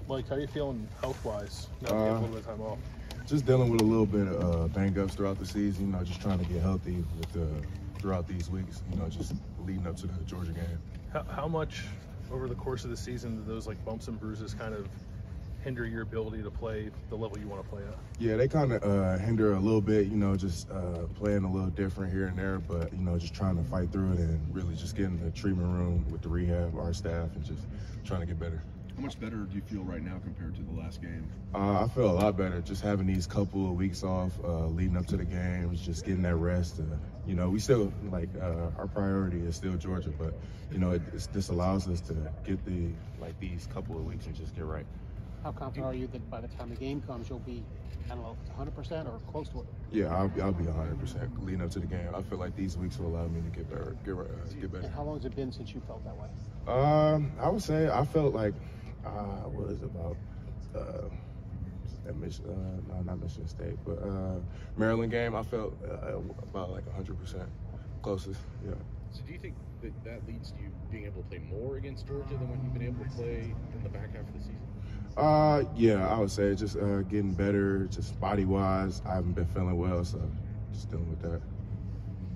Mike, how are you feeling health-wise now that you have a little bit of time off? Just dealing with a little bit of bang-ups throughout the season, you know, just trying to get healthy throughout these weeks, you know, just leading up to the Georgia game. How much over the course of the season do those like bumps and bruises kind of hinder your ability to play the level you want to play at? Yeah, they kind of hinder a little bit, you know, just playing a little different here and there, but, you know, just trying to fight through it and really just get in the treatment room with the rehab, our staff, and just trying to get better. How much better do you feel right now compared to the last game? I feel a lot better. Just having these couple of weeks off, leading up to the games, just getting that rest. You know, we still, like, our priority is still Georgia, but, you know, this allows us to get these couple of weeks and just get right. How confident are you that by the time the game comes, you'll be, I don't know, 100% or close to it? Yeah, I'll be 100% leading up to the game. I feel like these weeks will allow me to get better. And how long has it been since you felt that way? I would say I felt like, what is it about? Not Michigan State, but Maryland game. I felt about like 100% closest. Yeah. So do you think that leads to you being able to play more against Georgia than when you've been able to play in the back half of the season? Yeah, I would say just getting better, just body-wise. I haven't been feeling well, so just dealing with that.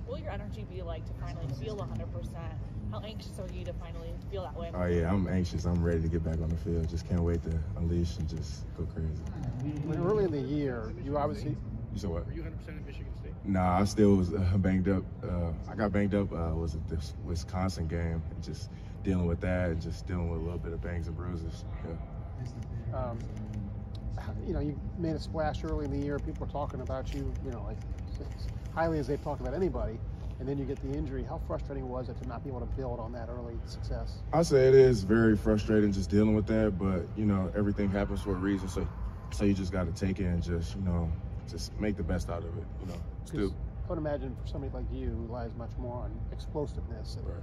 What will your energy be like to finally feel 100%? How anxious are you to finally feel that way? Oh yeah, I'm anxious. I'm ready to get back on the field. Just can't wait to unleash and just go crazy. When early in the year, you obviously... You said what? Were you 100% at Michigan State? Nah, I still was banged up. I got banged up was at this Wisconsin game. Just dealing with that and just dealing with a little bit of bangs and bruises. Yeah. You know, you made a splash early in the year. People were talking about you, you know, like as highly as they've talked about anybody. And then you get the injury. How frustrating was it to not be able to build on that early success? I say it is very frustrating just dealing with that, but, you know, everything happens for a reason. So you just got to take it and just, you know, just make the best out of it, you know. Still. I would imagine for somebody like you who relies much more on explosiveness, Right.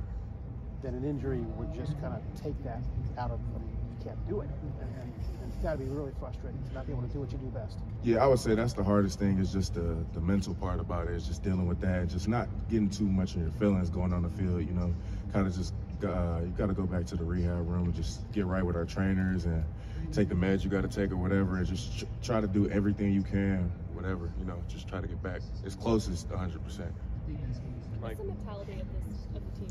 then an injury would just kind of take that out of them. You can't do it. And it's got to be really frustrating to not be able to do what you do best. Yeah, I would say that's the hardest thing is just the mental part about it, is just dealing with that, just not getting too much in your feelings going on the field, you know, kind of just, you got to go back to the rehab room and just get right with our trainers and take the meds you got to take or whatever, and just try to do everything you can, whatever, you know, just try to get back as close as 100%. What's the mentality of the team?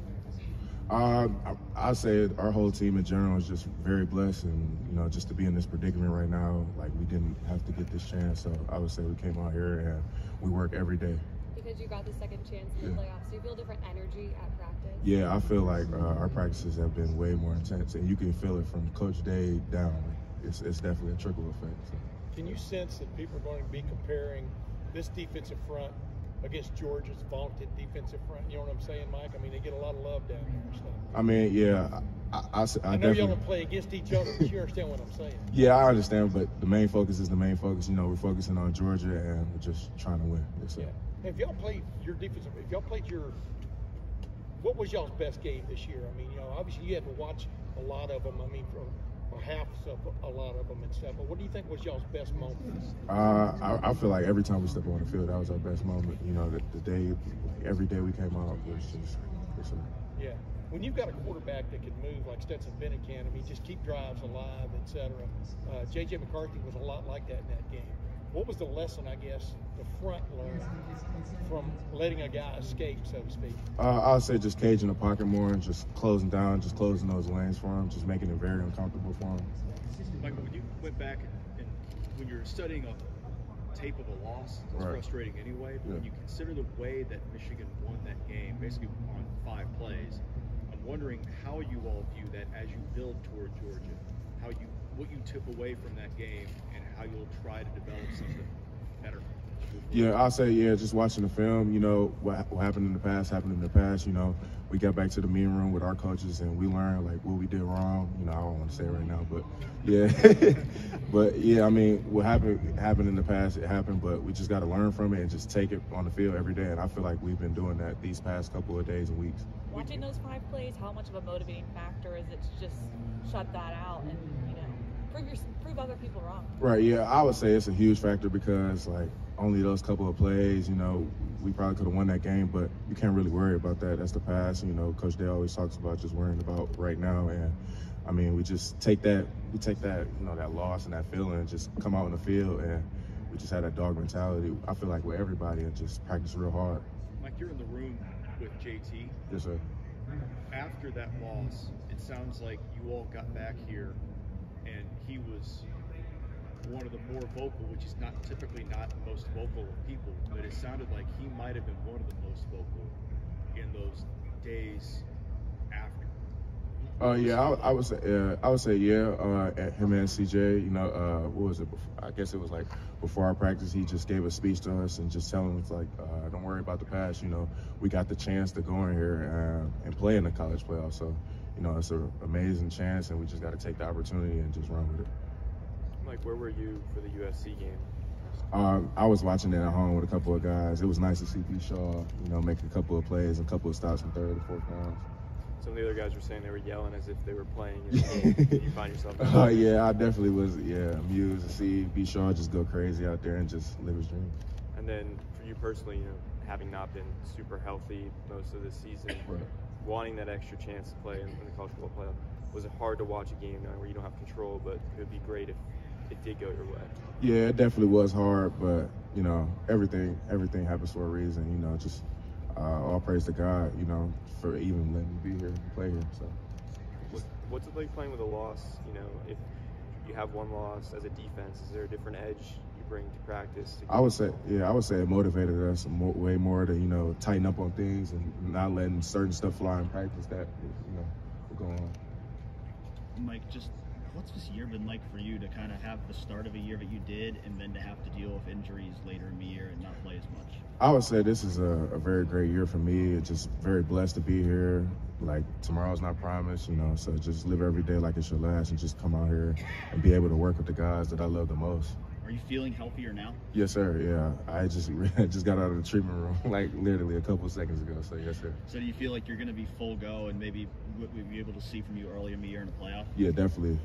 I say our whole team in general is just very blessed, and you know, just to be in this predicament right now, like we didn't have to get this chance. So I would say we came out here and we work every day. Because you got the second chance in the playoffs, do you feel different energy at practice? Yeah, I feel like our practices have been way more intense, and you can feel it from Coach Day down. It's definitely a trickle effect. So. Can you sense that people are going to be comparing this defensive front against Georgia's vaunted defensive front? You know what I'm saying, Mike? I mean, they get a lot of love down there and stuff. I mean, yeah, I know y'all don't play against each other, but you understand what I'm saying. Yeah, I understand, but the main focus is the main focus. You know, we're focusing on Georgia, and we're just trying to win. Yeah. If y'all played your defensive, what was y'all's best game this year? I mean, you know, obviously you had to watch a lot of them. I mean, or half of a lot of them and stuff. But what do you think was y'all's best moment? I feel like every time we step on the field, that was our best moment. You know, the day, every day we came out was just. Yeah. When you've got a quarterback that can move like Stetson Bennett can, I mean, just keep drives alive, etc. J.J. McCarthy was a lot like that in that game. What was the lesson, I guess, the front learned from letting a guy escape, so to speak? I'll say just caging the pocket more and just closing down, just closing those lanes for him, just making it very uncomfortable for him. Michael, when you went back and when you're studying a tape of a loss, it's frustrating anyway, but when you consider the way that Michigan won that game, basically on 5 plays, I'm wondering how you all view that as you build toward Georgia, what you took away from that game and how you'll try to develop something better. Yeah, I'll say, just watching the film, you know, what happened in the past, you know, we got back to the meeting room with our coaches and we learned, like, what we did wrong. You know, I don't want to say it right now, but, yeah. But, yeah, I mean, what happened in the past, it happened, but we just got to learn from it and just take it on the field every day. And I feel like we've been doing that these past couple of days and weeks. Watching those 5 plays, how much of a motivating factor is it to just shut that out and, you know? prove other people wrong. Right, yeah, I would say it's a huge factor because, like, only those couple of plays, you know, we probably could have won that game, but you can't really worry about that. That's the past. You know, Coach Day always talks about just worrying about right now. And, I mean, we just take that, you know, that loss and that feeling and just come out in the field, and we just had that dog mentality, I feel like, with everybody, and just practice real hard. Mike, you're in the room with JT. Yes, sir. After that loss, it sounds like you all got back here and he was one of the more vocal, which is not typically not the most vocal of people, but it sounded like he might have been one of the most vocal in those days after. Yeah, I would say yeah. At him and CJ, you know, what was it? I guess it was like before our practice, he just gave a speech to us and just telling us, like, don't worry about the past. You know, we got the chance to go in here and play in the college playoffs. So, you know, it's an amazing chance, and we just got to take the opportunity and just run with it. Mike, where were you for the USC game? I was watching it at home with a couple of guys. It was nice to see B. Shaw, you know, make a couple of plays and a couple of stops in third and fourth downs. Some of the other guys were saying they were yelling as if they were playing in the game. Did you find yourself? Yeah, I definitely was, amused to see B. Shaw just go crazy out there and just live his dream. And then for you personally, you know, having not been super healthy most of the season, right, wanting that extra chance to play in the college football playoff, was it hard to watch a game now where you don't have control, but it would be great if it did go your way? Yeah, it definitely was hard, but, you know, everything happens for a reason. You know, just all praise to God, you know, for even letting me be here and play here. So, what's it like playing with a loss? You know, if you have one loss as a defense, is there a different edge you bring to practice? I would say it motivated us way more to, you know, tighten up on things and not letting certain stuff fly in practice that, you know, will go on. Mike, just what's this year been like for you to kind of have the start of a year that you did and then to have to deal with injuries later in the year and not play as much? I would say this is a very great year for me. It's just very blessed to be here. Like, tomorrow's not promised, you know, so just live every day like it's your last and just come out here and be able to work with the guys that I love the most. Are you feeling healthier now? Yes, sir, yeah. I just got out of the treatment room, like, literally a couple of seconds ago, so yes, sir. So do you feel like you're going to be full go and maybe what we'll be able to see from you early in the year in the playoff? Yeah, definitely.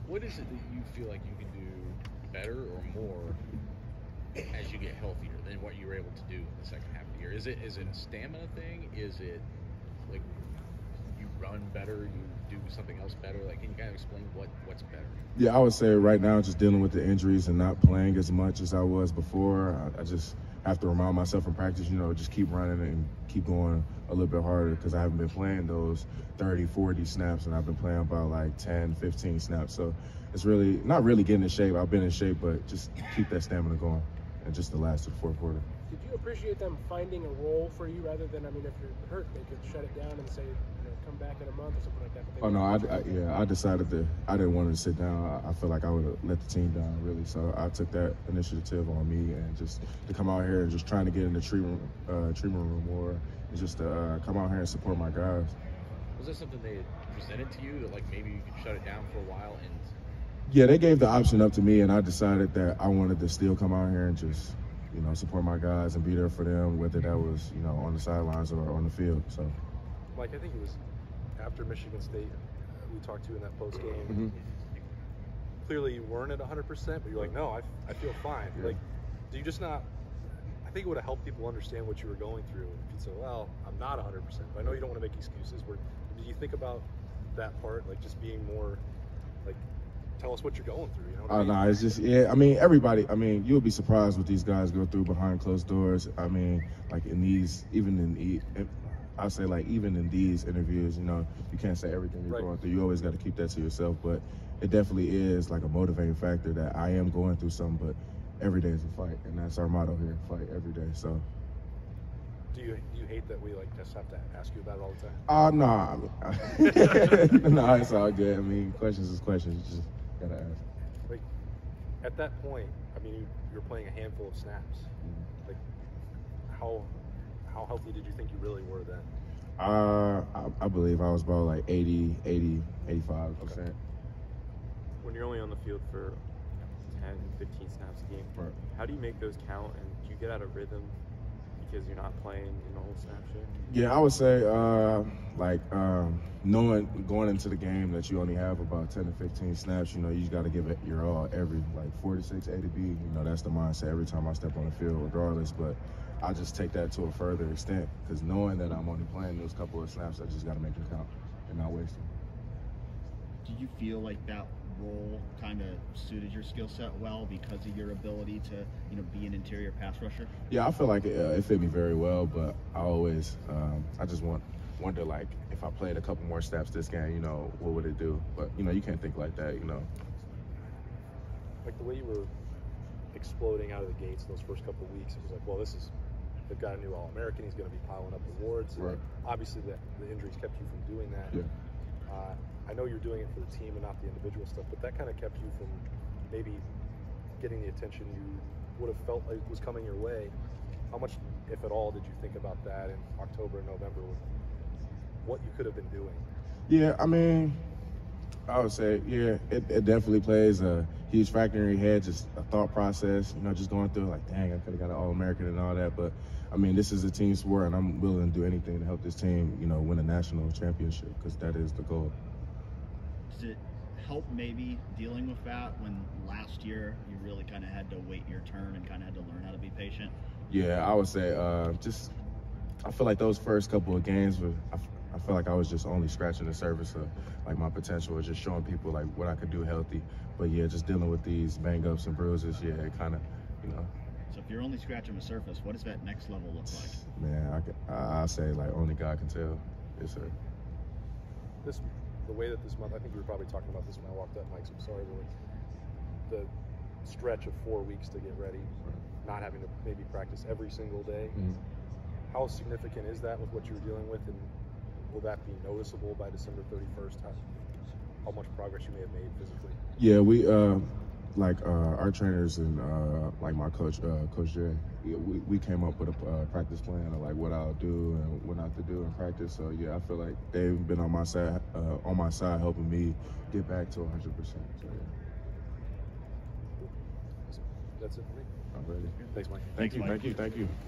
What is it that you feel like you can do better or more as you get healthier than what you were able to do in the second half of the year? Is it a stamina thing? Is it like you run better, you do something else better? Like, can you kind of explain what's better? Yeah, I would say right now just dealing with the injuries and not playing as much as I was before. I just have to remind myself in practice, you know, just keep running and keep going a little bit harder because I haven't been playing those 30, 40 snaps, and I've been playing about like 10, 15 snaps. So it's really not really getting in shape. I've been in shape, but just keep that stamina going and just to last to the fourth quarter. Did you appreciate them finding a role for you rather than, I mean, if you're hurt, they could shut it down and say, you know, come back in a month or something like that? Oh, no, I decided that I didn't want to sit down. I feel like I would have let the team down, really. So I took that initiative on me and just to come out here and just trying to get in the treatment room more and just to come out here and support my guys. Was that something they presented to you that, like, maybe you could shut it down for a while? And yeah, they gave the option up to me, and I decided that I wanted to still come out here and just, you know, support my guys and be there for them, whether that was, you know, on the sidelines or on the field. So, Mike, I think it was after Michigan State, we talked to you in that post game. Mm-hmm. Clearly, you weren't at 100%, but you're like, no, I feel fine. Yeah. Like, do you just not? I think it would have helped people understand what you were going through if you'd say, well, I'm not 100%. But I know you don't want to make excuses. Did you think about that part, like just being more, like, tell us what you're going through? You know what I mean? No, it's just, yeah, I mean, everybody, I mean, you'll be surprised what these guys go through behind closed doors. I mean, like I say, like, even in these interviews, you know, you can't say everything you're going through. You always got to keep that to yourself. But it definitely is like a motivating factor that I am going through something, but every day is a fight, and that's our motto here: fight every day. So. Do you hate that we just have to ask you about it all the time? No, no, it's all good. I mean, questions is questions. You just gotta ask. Like, at that point, I mean, you're playing a handful of snaps. Mm-hmm. Like, how healthy did you think you really were then? I believe I was about like 80, 85%. Okay. When you're only on the field for 10, 15 snaps a game, how do you make those count, and do you get out of rhythm because you're not playing in the whole snap share? Yeah, I would say knowing going into the game that you only have about 10 to 15 snaps, you know, you just got to give it your all every 46, 80 B. You know, that's the mindset every time I step on the field, regardless. But I just take that to a further extent because knowing that I'm only playing those couple of snaps, I just got to make them count and not waste them. Do you feel like that role kind of suited your skill set well because of your ability to, you know, be an interior pass rusher? Yeah, I feel like it fit me very well, but I always, I just wonder, like, if I played a couple more snaps this game, you know, what would it do? But, you know, you can't think like that, you know. Like the way you were exploding out of the gates those first couple of weeks, it was like, well, they've got a new All-American, he's going to be piling up awards. Right. Obviously, the injuries kept you from doing that. Yeah. I know you're doing it for the team and not the individual stuff, but that kind of kept you from maybe getting the attention you would have felt like was coming your way. How much, if at all, did you think about that in October and November, what you could have been doing? Yeah, I mean, I would say, yeah, it definitely plays a huge factor in your head, just a thought process, you know, just going through like, dang, I could have got an All-American and all that. But, I mean, this is a team sport, and I'm willing to do anything to help this team, you know, win a national championship because that is the goal. Does it help maybe dealing with that when last year you really kind of had to wait your turn and kind of had to learn how to be patient? Yeah, I would say I feel like those first couple of games I feel like I was just only scratching the surface of like my potential, just showing people like what I could do healthy. But yeah, just dealing with these bang-ups and bruises, yeah, it kind of, you know. So if you're only scratching the surface, what does that next level look like? Man, I say like only God can tell. Yes, sir. The way that this month, I think we were probably talking about this when I walked up, Mike, so I'm sorry, but the stretch of 4 weeks to get ready, not having to maybe practice every single day, how significant is that with what you're dealing with, and will that be noticeable by December 31st, how much progress you may have made physically? Yeah, we, our trainers and like my coach, Coach Jay, we came up with a practice plan of like what I'll do and what not to do in practice. So yeah, I feel like they've been on my side, helping me get back to 100%. So yeah. That's it for me. I'm ready. Thanks, Mike. Thank you.